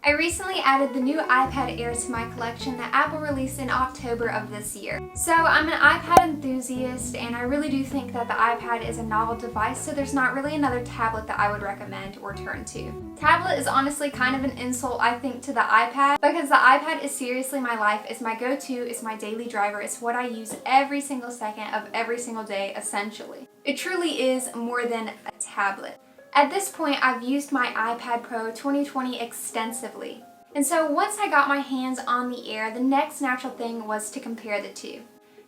I recently added the new iPad Air to my collection that Apple released in October of this year. So I'm an iPad enthusiast and I really do think that the iPad is a novel device, so there's not really another tablet that I would recommend or turn to. Tablet is honestly kind of an insult, I think, to the iPad, because the iPad is seriously my life. It's my go-to, it's my daily driver, it's what I use every single second of every single day, essentially. It truly is more than a tablet. At this point, I've used my iPad Pro 2020 extensively. And so once I got my hands on the Air, the next natural thing was to compare the two.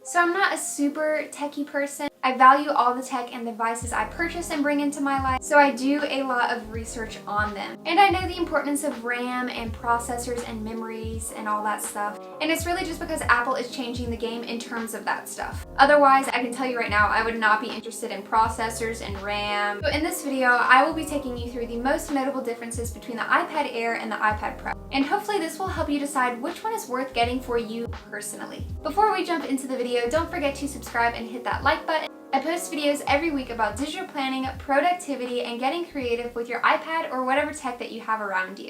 So I'm not a super techie person. I value all the tech and devices I purchase and bring into my life, so I do a lot of research on them. And I know the importance of RAM and processors and memories and all that stuff. And it's really just because Apple is changing the game in terms of that stuff. Otherwise, I can tell you right now, I would not be interested in processors and RAM. So in this video, I will be taking you through the most notable differences between the iPad Air and the iPad Pro. And hopefully this will help you decide which one is worth getting for you personally. Before we jump into the video, don't forget to subscribe and hit that like button. I post videos every week about digital planning, productivity, and getting creative with your iPad or whatever tech that you have around you.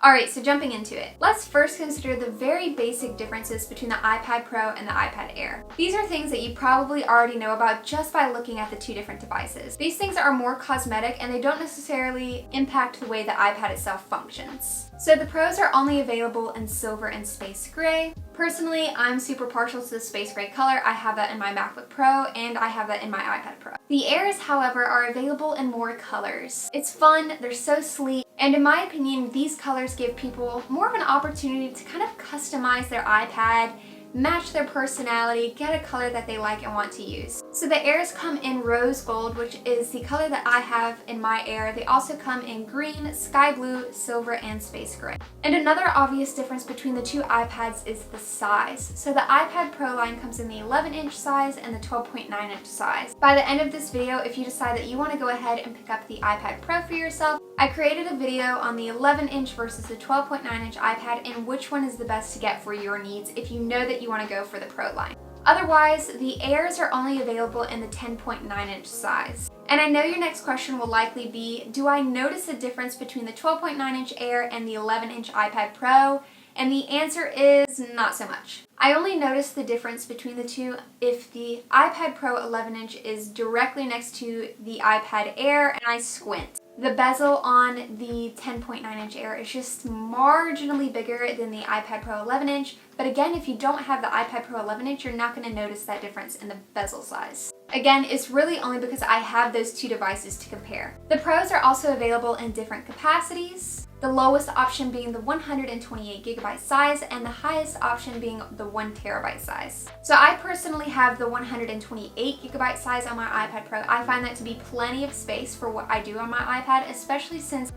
Alright, so jumping into it. Let's first consider the very basic differences between the iPad Pro and the iPad Air. These are things that you probably already know about just by looking at the two different devices. These things are more cosmetic and they don't necessarily impact the way the iPad itself functions. So the Pros are only available in silver and space gray. Personally, I'm super partial to the space gray color. I have that in my MacBook Pro and I have that in my iPad Pro. The Airs, however, are available in more colors. It's fun, they're so sleek, and in my opinion, these colors give people more of an opportunity to kind of customize their iPad, match their personality, get a color that they like and want to use. So the Airs come in rose gold, which is the color that I have in my Air. They also come in green, sky blue, silver, and space gray. And another obvious difference between the two iPads is the size. So the iPad Pro line comes in the 11-inch size and the 12.9-inch size. By the end of this video, if you decide that you want to go ahead and pick up the iPad Pro for yourself, I created a video on the 11-inch versus the 12.9-inch iPad and which one is the best to get for your needs if you know that you want to go for the Pro line. Otherwise, the Airs are only available in the 10.9-inch size. And I know your next question will likely be, do I notice a difference between the 12.9-inch Air and the 11-inch iPad Pro? And the answer is not so much. I only notice the difference between the two if the iPad Pro 11-inch is directly next to the iPad Air and I squint. The bezel on the 10.9-inch Air is just marginally bigger than the iPad Pro 11-inch, but again, if you don't have the iPad Pro 11-inch, you're not going to notice that difference in the bezel size. Again, it's really only because I have those two devices to compare. The Pros are also available in different capacities, the lowest option being the 128GB size and the highest option being the 1TB size. So I personally have the 128GB size on my iPad Pro. I find that to be plenty of space for what I do on my iPad, especially since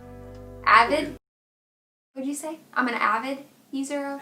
what did you say? I'm an avid user of?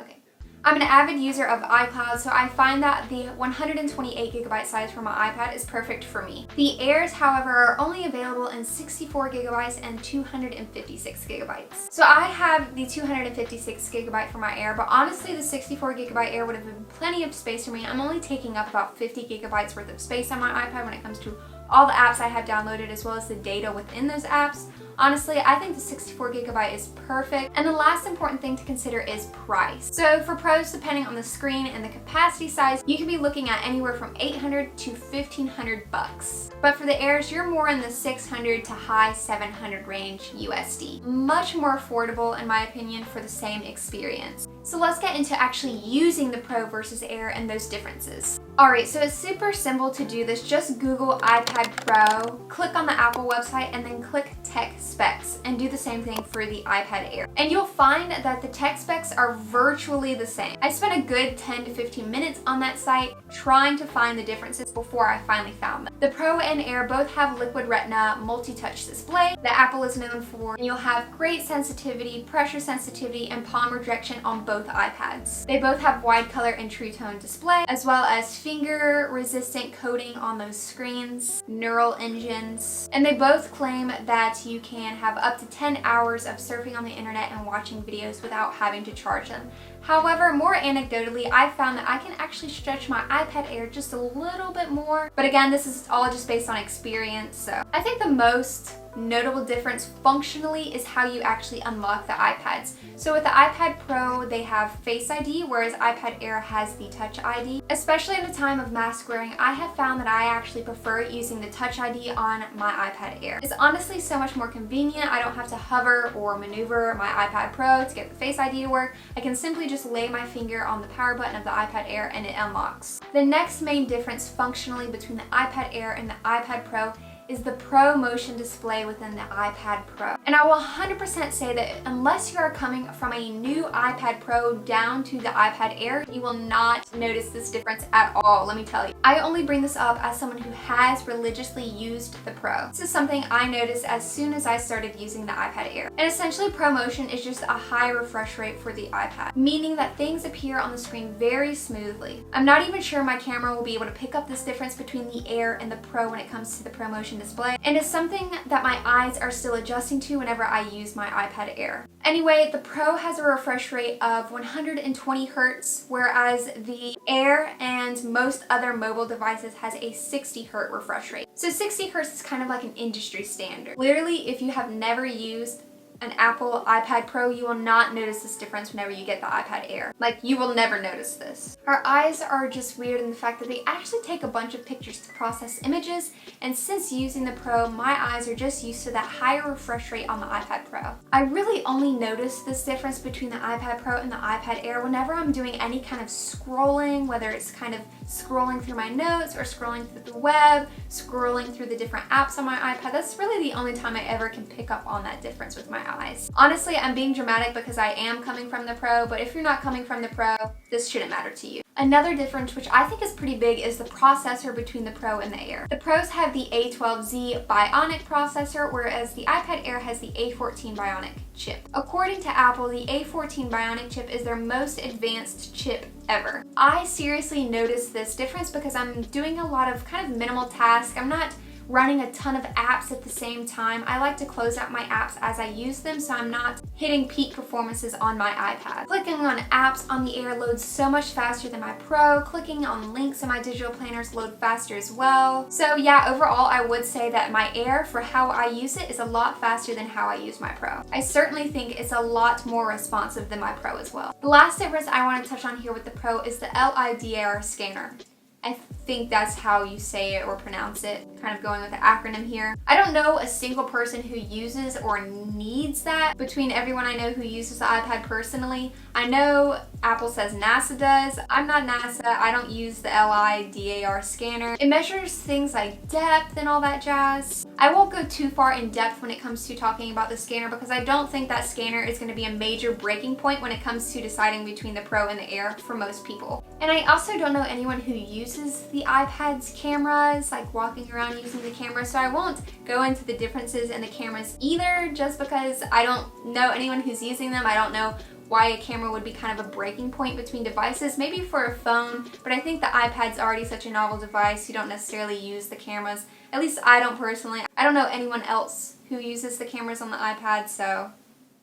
Okay. I'm an avid user of iCloud, so I find that the 128GB size for my iPad is perfect for me. The Airs, however, are only available in 64GB and 256GB. So I have the 256GB for my Air, but honestly the 64GB Air would have been plenty of space for me. I'm only taking up about 50GB worth of space on my iPad when it comes to all the apps I have downloaded as well as the data within those apps. Honestly, I think the 64GB is perfect. And the last important thing to consider is price. So for Pros, depending on the screen and the capacity size, you can be looking at anywhere from $800 to $1,500. But for the Airs, you're more in the $600 to high $700 range USD. Much more affordable, in my opinion, for the same experience. So let's get into actually using the Pro versus Air and those differences. Alright, so it's super simple to do this. Just Google iPad Pro, click on the Apple website, and then click Tech Specs, and do the same thing for the iPad Air. And you'll find that the tech specs are virtually the same. I spent a good 10 to 15 minutes on that site trying to find the differences before I finally found them. The Pro and Air both have Liquid Retina multi-touch display that Apple is known for, and you'll have great sensitivity, pressure sensitivity, and palm rejection on both iPads. They both have wide color and true tone display, as well as finger resistant coating on those screens, neural engines, and they both claim that you can have up to 10 hours of surfing on the internet and watching videos without having to charge them. However, more anecdotally, I found that I can actually stretch my iPad Air just a little bit more. But again, this is all just based on experience. So I think the most notable difference functionally is how you actually unlock the iPads. So with the iPad Pro, they have Face ID, whereas iPad Air has the Touch ID. Especially in the time of mask wearing, I have found that I actually prefer using the Touch ID on my iPad Air. It's honestly so much more convenient. I don't have to hover or maneuver my iPad Pro to get the Face ID to work. I can simply just lay my finger on the power button of the iPad Air and it unlocks. The next main difference functionally between the iPad Air and the iPad Pro is the Pro Motion display within the iPad Pro. And I will 100% say that unless you are coming from a new iPad Pro down to the iPad Air, you will not notice this difference at all, let me tell you. I only bring this up as someone who has religiously used the Pro. This is something I noticed as soon as I started using the iPad Air. And essentially Pro Motion is just a high refresh rate for the iPad, meaning that things appear on the screen very smoothly. I'm not even sure my camera will be able to pick up this difference between the Air and the Pro when it comes to the Pro Motion display, and it's something that my eyes are still adjusting to whenever I use my iPad Air. Anyway, the Pro has a refresh rate of 120 Hz, whereas the Air and most other mobile devices has a 60 Hz refresh rate. So 60 Hz is kind of like an industry standard. Literally, if you have never used an Apple iPad Pro, you will not notice this difference whenever you get the iPad Air. Like, you will never notice this. Our eyes are just weird in the fact that they actually take a bunch of pictures to process images, and since using the Pro, my eyes are just used to that higher refresh rate on the iPad Pro. I really only notice this difference between the iPad Pro and the iPad Air whenever I'm doing any kind of scrolling, whether it's kind of scrolling through my notes or scrolling through the web, scrolling through the different apps on my iPad. That's really the only time I ever can pick up on that difference with my eyes. Honestly, I'm being dramatic because I am coming from the Pro, but if you're not coming from the Pro, this shouldn't matter to you. Another difference, which I think is pretty big, is the processor between the Pro and the Air. The Pros have the A12Z Bionic processor, whereas the iPad Air has the A14 Bionic chip. According to Apple, the A14 Bionic chip is their most advanced chip ever. I seriously noticed this difference because I'm doing a lot of kind of minimal tasks. I'm not running a ton of apps at the same time. I like to close out my apps as I use them, so I'm not hitting peak performances on my iPad. Clicking on apps on the Air loads so much faster than my Pro. Clicking on links in my digital planners load faster as well. So yeah, overall I would say that my Air, for how I use it, is a lot faster than how I use my Pro. I certainly think it's a lot more responsive than my Pro as well. The last difference I want to touch on here with the Pro is the LiDAR scanner. I think that's how you say it or pronounce it, kind of going with the acronym here. I don't know a single person who uses or needs that between everyone I know who uses the iPad personally. I know Apple says NASA does. I'm not NASA. I don't use the LiDAR scanner. It measures things like depth and all that jazz. I won't go too far in depth when it comes to talking about the scanner because I don't think that scanner is going to be a major breaking point when it comes to deciding between the Pro and the Air for most people. And I also don't know anyone who uses the iPad's cameras, like walking around using the camera, so I won't go into the differences in the cameras either, just because I don't know anyone who's using them. I don't know why a camera would be kind of a breaking point between devices, maybe for a phone, but I think the iPad's already such a novel device, you don't necessarily use the cameras. At least I don't personally. I don't know anyone else who uses the cameras on the iPad, so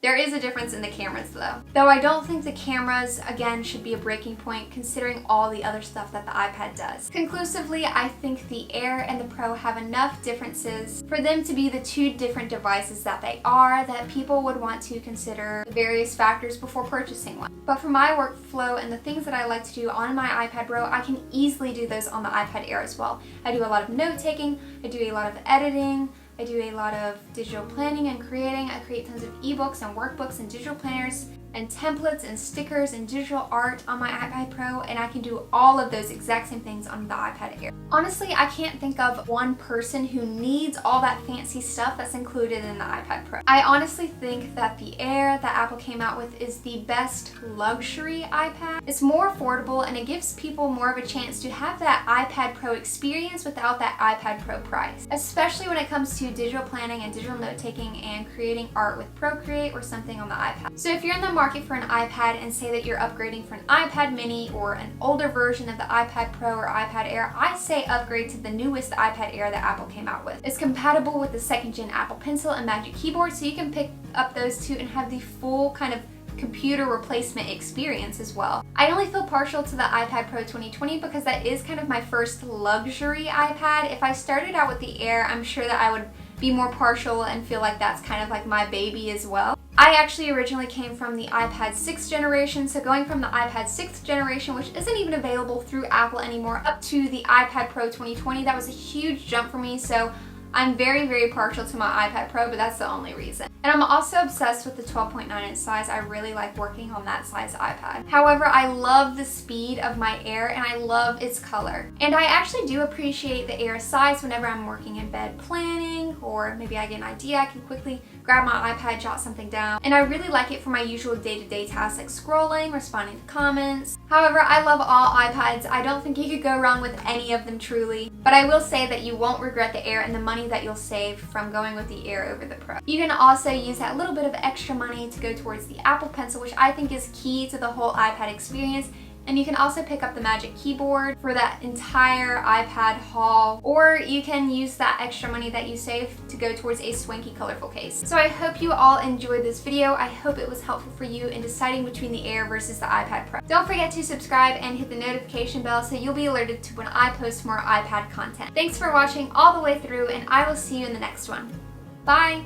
there is a difference in the cameras though. Though I don't think the cameras, again, should be a breaking point considering all the other stuff that the iPad does. Conclusively, I think the Air and the Pro have enough differences for them to be the two different devices that they are, that people would want to consider various factors before purchasing one. But for my workflow and the things that I like to do on my iPad Pro, I can easily do those on the iPad Air as well. I do a lot of note taking, I do a lot of editing, I do a lot of digital planning and creating. I create tons of ebooks and workbooks and digital planners and templates and stickers and digital art on my iPad Pro, and I can do all of those exact same things on the iPad Air. Honestly, I can't think of one person who needs all that fancy stuff that's included in the iPad Pro. I honestly think that the Air that Apple came out with is the best luxury iPad. It's more affordable and it gives people more of a chance to have that iPad Pro experience without that iPad Pro price, especially when it comes to digital planning and digital note-taking and creating art with Procreate or something on the iPad. So if you're in the market for an iPad and say that you're upgrading for an iPad mini or an older version of the iPad Pro or iPad Air, I say upgrade to the newest iPad Air that Apple came out with. It's compatible with the 2nd gen Apple Pencil and Magic Keyboard, so you can pick up those two and have the full kind of computer replacement experience as well. I only feel partial to the iPad Pro 2020 because that is kind of my first luxury iPad. If I started out with the Air, I'm sure that I would be more partial and feel like that's kind of like my baby as well. I actually originally came from the iPad 6th generation, so going from the iPad 6th generation, which isn't even available through Apple anymore, up to the iPad Pro 2020, that was a huge jump for me, so I'm very, very partial to my iPad Pro, but that's the only reason. And I'm also obsessed with the 12.9-inch size. I really like working on that size iPad. However, I love the speed of my Air and I love its color. And I actually do appreciate the Air size whenever I'm working in bed planning, or maybe I get an idea, I can quickly grab my iPad, jot something down. And I really like it for my usual day-to-day tasks like scrolling, responding to comments. However, I love all iPads. I don't think you could go wrong with any of them truly. But I will say that you won't regret the Air and the money that you'll save from going with the Air over the Pro. You can also use that little bit of extra money to go towards the Apple Pencil, which I think is key to the whole iPad experience. And you can also pick up the Magic Keyboard for that entire iPad haul, or you can use that extra money that you save to go towards a swanky, colorful case. So I hope you all enjoyed this video. I hope it was helpful for you in deciding between the Air versus the iPad Pro. Don't forget to subscribe and hit the notification bell so you'll be alerted to when I post more iPad content. Thanks for watching all the way through, and I will see you in the next one. Bye!